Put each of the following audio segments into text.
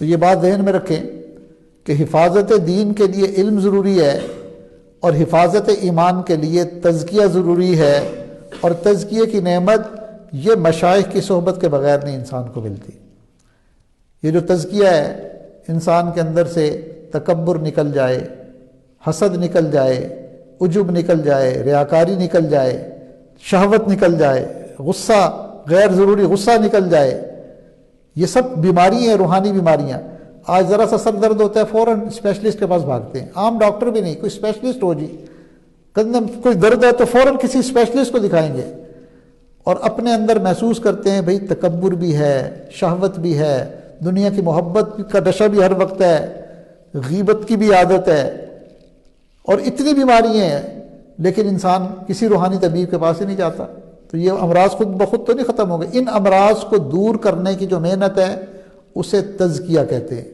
تو یہ بات ذہن میں رکھیں کہ حفاظت دین کے لیے علم ضروری ہے، اور حفاظت ایمان کے لیے تزکیہ ضروری ہے، اور تزکیے کی نعمت یہ مشائخ کی صحبت کے بغیر نہیں انسان کو ملتی۔ یہ جو تزکیہ ہے، انسان کے اندر سے تکبر نکل جائے، حسد نکل جائے، عجب نکل جائے، ریاکاری نکل جائے، شہوت نکل جائے، غصہ، غیر ضروری غصہ نکل جائے، یہ سب بیماری ہیں، روحانی بیماریاں۔ آج ذرا سا سر درد ہوتا ہے فوراً اسپیشلسٹ کے پاس بھاگتے ہیں، عام ڈاکٹر بھی نہیں، کوئی اسپیشلسٹ ہو جی، کوئی درد ہے تو فوراً کسی اسپیشلسٹ کو دکھائیں گے، اور اپنے اندر محسوس کرتے ہیں بھئی تکبر بھی ہے، شہوت بھی ہے، دنیا کی محبت کا نشہ بھی ہر وقت ہے، غیبت کی بھی عادت ہے، اور اتنی بیماریاں ہیں، لیکن انسان کسی روحانی طبیب کے پاس ہی نہیں جاتا۔ تو یہ امراض خود بخود تو نہیں ختم ہو گئے، ان امراض کو دور کرنے کی جو محنت ہے اسے تزکیہ کہتے ہیں۔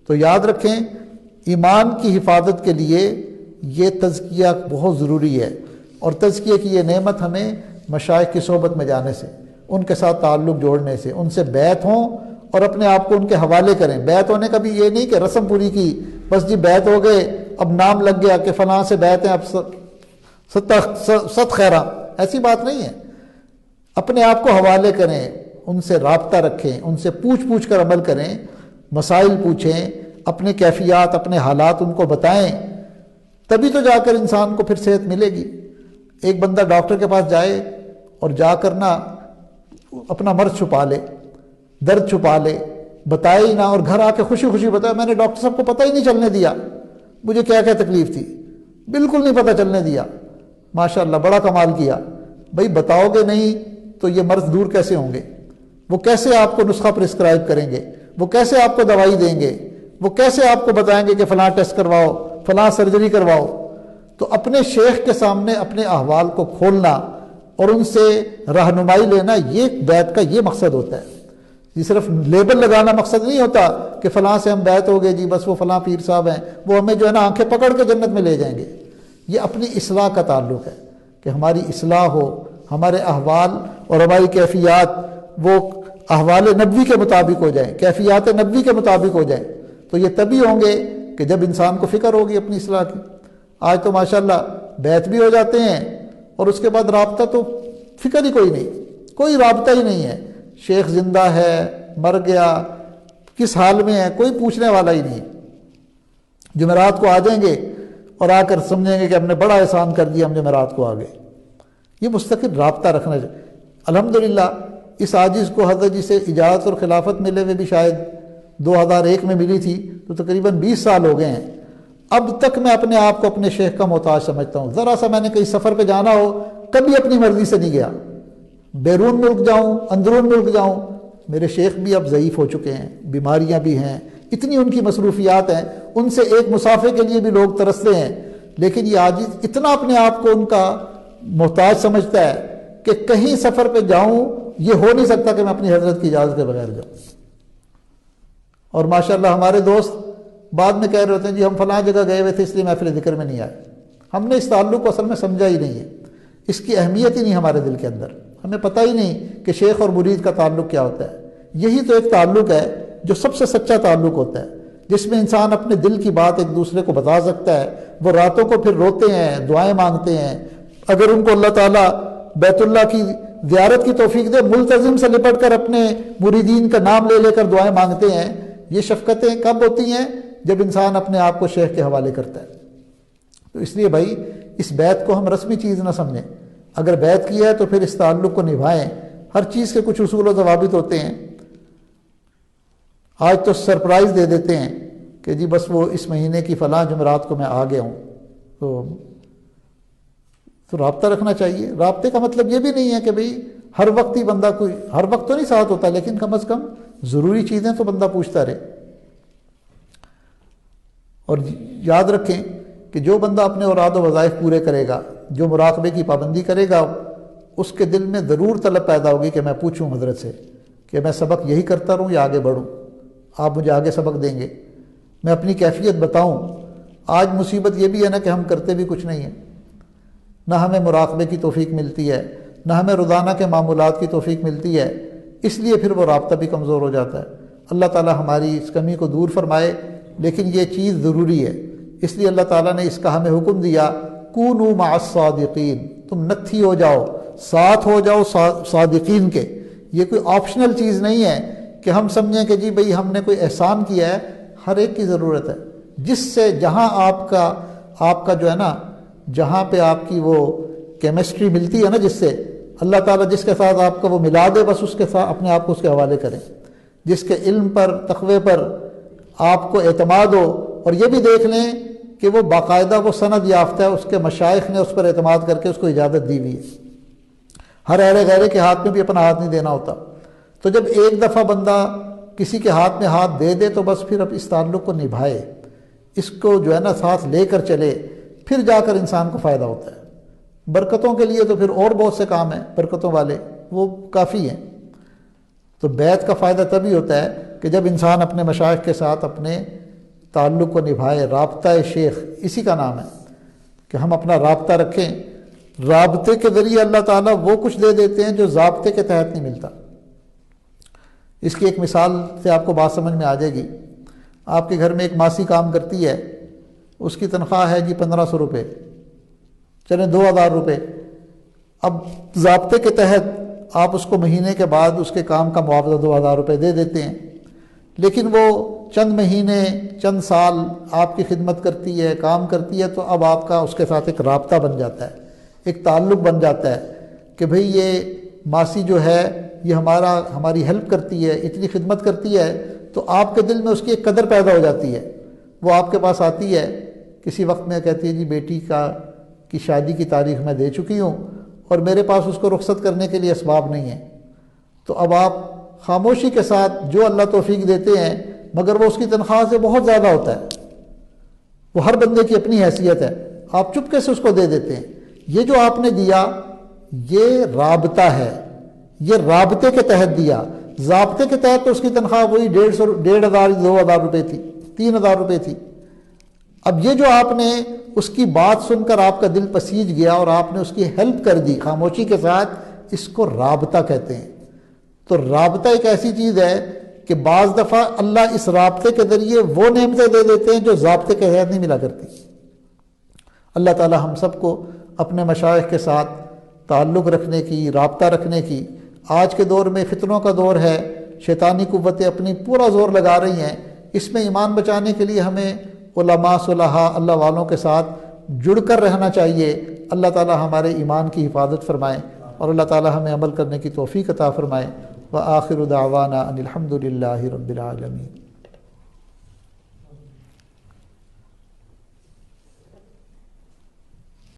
تو یاد رکھیں، ایمان کی حفاظت کے لیے یہ تزکیہ بہت ضروری ہے، اور تزکیہ کی یہ نعمت ہمیں مشائخ کی صحبت میں جانے سے، ان کے ساتھ تعلق جوڑنے سے، ان سے بیعت ہوں اور اپنے آپ کو ان کے حوالے کریں۔ بیعت ہونے کا بھی یہ نہیں کہ رسم پوری کی، بس جی بیعت ہو گئے، اب نام لگ گیا کہ فلاں سے بیعت ہیں، اب ست خیرہ، ایسی بات نہیں ہے۔ اپنے آپ کو حوالے کریں، ان سے رابطہ رکھیں، ان سے پوچھ کر عمل کریں، مسائل پوچھیں، اپنے کیفیات، اپنے حالات ان کو بتائیں، تبھی تو جا کر انسان کو پھر صحت ملے گی۔ ایک بندہ ڈاکٹر کے پاس جائے اور جا کر نہ اپنا مرض چھپا لے، درد چھپا لے، بتائے ہی نہ، اور گھر آ کے خوشی خوشی بتائے میں نے ڈاکٹر صاحب کو پتہ ہی نہیں چلنے دیا مجھے کیا کیا تکلیف تھی، بالکل نہیں پتہ چلنے دیا، ماشاءاللہ بڑا کمال کیا۔ بھئی بتاؤ گے نہیں تو یہ مرض دور کیسے ہوں گے؟ وہ کیسے آپ کو نسخہ پرسکرائب کریں گے؟ وہ کیسے آپ کو دوائی دیں گے؟ وہ کیسے آپ کو بتائیں گے کہ فلاں ٹیسٹ کرواؤ، فلاں سرجری کرواؤ؟ تو اپنے شیخ کے سامنے اپنے احوال کو کھولنا اور ان سے رہنمائی لینا، یہ بیعت کا یہ مقصد ہوتا ہے۔ یہ صرف لیبل لگانا مقصد نہیں ہوتا کہ فلاں سے ہم بیعت ہو گئے جی، بس وہ فلاں پیر صاحب ہیں، وہ ہمیں جو ہے نا آنکھیں پکڑ کے جنت میں لے جائیں گے۔ یہ اپنی اصلاح کا تعلق ہے کہ ہماری اصلاح ہو، ہمارے احوال اور ہماری کیفیات وہ احوال نبوی کے مطابق ہو جائیں، کیفیات نبوی کے مطابق ہو جائیں۔ تو یہ تبھی ہوں گے کہ جب انسان کو فکر ہوگی اپنی اصلاح کی۔ آج تو ماشاءاللہ بیعت بھی ہو جاتے ہیں اور اس کے بعد رابطہ تو فکر ہی کوئی نہیں، کوئی رابطہ ہی نہیں ہے، شیخ زندہ ہے، مر گیا، کس حال میں ہے، کوئی پوچھنے والا ہی نہیں۔ جمعرات کو آ جائیں گے اور آ کر سمجھیں گے کہ ہم نے بڑا احسان کر دیا، ہم جمعرات کو آ گئے۔ یہ مستقل رابطہ رکھنا چاہیے۔ الحمدللہ اس عاجز کو حضرت جی سے اجازت اور خلافت ملے ہوئے بھی شاید 2001 میں ملی تھی، تو تقریباً 20 سال ہو گئے ہیں۔ اب تک میں اپنے آپ کو اپنے شیخ کا محتاج سمجھتا ہوں۔ ذرا سا میں نے کہیں سفر پہ جانا ہو، کبھی اپنی مرضی سے نہیں گیا، بیرون ملک جاؤں، اندرون ملک جاؤں، میرے شیخ بھی اب ضعیف ہو چکے ہیں، بیماریاں بھی ہیں، اتنی ان کی مصروفیات ہیں، ان سے ایک مسافر کے لیے بھی لوگ ترستے ہیں، لیکن یہ عاجز اتنا اپنے آپ کو ان کا محتاج سمجھتا ہے کہ کہیں سفر پہ جاؤں یہ ہو نہیں سکتا کہ میں اپنی حضرت کی اجازت کے بغیر جاؤں۔ اور ماشاءاللہ ہمارے دوست بعد میں کہہ رہے ہوتے ہیں جی ہم فلاں جگہ گئے ہوئے تھے اس لیے محفل ذکر میں نہیں آئے۔ ہم نے اس تعلق کو اصل میں سمجھا ہی نہیں ہے، اس کی اہمیت ہی نہیں ہمارے دل کے اندر، ہمیں پتہ ہی نہیں کہ شیخ اور مرید کا تعلق کیا ہوتا ہے۔ یہی تو ایک تعلق ہے جو سب سے سچا تعلق ہوتا ہے، جس میں انسان اپنے دل کی بات ایک دوسرے کو بتا سکتا ہے۔ وہ راتوں کو پھر روتے ہیں، دعائیں مانگتے ہیں، اگر ان کو اللہ تعالیٰ بیت اللہ کی زیارت کی توفیق دے، ملتزم سے لپٹ کر اپنے مریدین کا نام لے لے کر دعائیں مانگتے ہیں۔ یہ شفقتیں کب ہوتی ہیں؟ جب انسان اپنے آپ کو شیخ کے حوالے کرتا ہے۔ تو اس لیے بھائی اس بیعت کو ہم رسمی چیز نہ سمجھیں، اگر بیعت کی ہے تو پھر اس تعلق کو نبھائیں۔ ہر چیز کے کچھ اصول و ضوابط ہوتے ہیں۔ آج تو سرپرائز دے دیتے ہیں کہ جی بس وہ اس مہینے کی فلاں جمعرات کو میں آ گیا ہوں، تو رابطہ رکھنا چاہیے۔ رابطے کا مطلب یہ بھی نہیں ہے کہ بھئی ہر وقت ہی بندہ، کوئی ہر وقت تو نہیں ساتھ ہوتا، لیکن کم از کم ضروری چیزیں تو بندہ پوچھتا رہے۔ اور یاد رکھیں کہ جو بندہ اپنے اوراد و وظائف پورے کرے گا، جو مراقبے کی پابندی کرے گا، اس کے دل میں ضرور طلب پیدا ہوگی کہ میں پوچھوں حضرت سے کہ میں سبق یہی کرتا رہوں یا آگے بڑھوں، آپ مجھے آگے سبق دیں گے، میں اپنی کیفیت بتاؤں۔ آج مصیبت یہ بھی ہے نا کہ ہم کرتے بھی کچھ نہیں ہیں، نہ ہمیں مراقبے کی توفیق ملتی ہے، نہ ہمیں روزانہ کے معمولات کی توفیق ملتی ہے، اس لیے پھر وہ رابطہ بھی کمزور ہو جاتا ہے۔ اللہ تعالی ہماری اس کمی کو دور فرمائے، لیکن یہ چیز ضروری ہے، اس لیے اللہ تعالیٰ نے اس کا ہمیں حکم دیا، کونوا مع الصادقین، تم نتھی ہو جاؤ، ساتھ ہو جاؤ صادقین کے۔ یہ کوئی آپشنل چیز نہیں ہے کہ ہم سمجھیں کہ جی بھئی ہم نے کوئی احسان کیا ہے، ہر ایک کی ضرورت ہے، جس سے جہاں آپ کا جو ہے نا، جہاں پہ آپ کی وہ کیمسٹری ملتی ہے نا، جس سے اللہ تعالیٰ جس کے ساتھ آپ کا وہ ملا دے، بس اس کے ساتھ اپنے آپ کو اس کے حوالے کریں، جس کے علم پر، تقوی پر آپ کو اعتماد ہو، اور یہ بھی دیکھ لیں کہ وہ باقاعدہ وہ سند یافتہ ہے، اس کے مشائخ نے اس پر اعتماد کر کے اس کو اجازت دی ہوئی ہے۔ ہر ایرے غیرے کے ہاتھ میں بھی اپنا ہاتھ نہیں دینا ہوتا۔ تو جب ایک دفعہ بندہ کسی کے ہاتھ میں ہاتھ دے دے تو بس پھر اب اس تعلق کو نبھائے، اس کو جو ہے نا ساتھ لے کر چلے، پھر جا کر انسان کو فائدہ ہوتا ہے۔ برکتوں کے لیے تو پھر اور بہت سے کام ہیں برکتوں والے، وہ کافی ہیں۔ تو بیعت کا فائدہ تبھی ہوتا ہے کہ جب انسان اپنے مشائخ کے ساتھ اپنے تعلق کو نبھائے۔ رابطہ شیخ اسی کا نام ہے کہ ہم اپنا رابطہ رکھیں۔ رابطے کے ذریعے اللہ تعالیٰ وہ کچھ دے دیتے ہیں جو ضابطے کے تحت نہیں ملتا۔ اس کی ایک مثال سے آپ کو بات سمجھ میں آ جائے گی۔ آپ کے گھر میں ایک ماسی کام کرتی ہے، اس کی تنخواہ ہے جی 1500 روپے، چلیں 2000 روپے۔ اب ضابطے کے تحت آپ اس کو مہینے کے بعد اس کے کام کا معاوضہ 2000 روپے دے دیتے ہیں، لیکن وہ چند مہینے، چند سال آپ کی خدمت کرتی ہے، کام کرتی ہے، تو اب آپ کا اس کے ساتھ ایک رابطہ بن جاتا ہے، ایک تعلق بن جاتا ہے کہ بھئی یہ ماسی جو ہے یہ ہماری ہیلپ کرتی ہے، اتنی خدمت کرتی ہے، تو آپ کے دل میں اس کی ایک قدر پیدا ہو جاتی ہے۔ وہ آپ کے پاس آتی ہے کسی وقت میں، کہتی ہے جی بیٹی کی شادی کی تاریخ میں دے چکی ہوں اور میرے پاس اس کو رخصت کرنے کے لیے اسباب نہیں ہیں۔ تو اب آپ خاموشی کے ساتھ جو اللہ توفیق دیتے ہیں، مگر وہ اس کی تنخواہ سے بہت زیادہ ہوتا ہے، وہ ہر بندے کی اپنی حیثیت ہے، آپ چپکے سے اس کو دے دیتے ہیں۔ یہ جو آپ نے دیا یہ رابطہ ہے، یہ رابطے کے تحت دیا۔ ضابطے کے تحت تو اس کی تنخواہ وہی 1500 2000 روپے تھی، 3000 روپے تھی۔ اب یہ جو آپ نے اس کی بات سن کر آپ کا دل پسیج گیا اور آپ نے اس کی ہیلپ کر دی خاموشی کے ساتھ، اس کو رابطہ کہتے ہیں۔ تو رابطہ ایک ایسی چیز ہے کہ بعض دفعہ اللہ اس رابطے کے ذریعے وہ نعمتیں دے دیتے ہیں جو ضابطے کے تحت نہیں ملا کرتی۔ اللہ تعالی ہم سب کو اپنے مشائخ کے ساتھ تعلق رکھنے کی، رابطہ رکھنے کی۔ آج کے دور میں فتنوں کا دور ہے، شیطانی قوتیں اپنی پورا زور لگا رہی ہیں، اس میں ایمان بچانے کے لیے ہمیں علماء، صلحاء، اللہ والوں کے ساتھ جڑ کر رہنا چاہیے۔ اللہ تعالی ہمارے ایمان کی حفاظت فرمائے اور اللہ تعالی ہمیں عمل کرنے کی توفیق عطا فرمائے۔ وآخر دعوانا ان الحمد للہ رب العالمین۔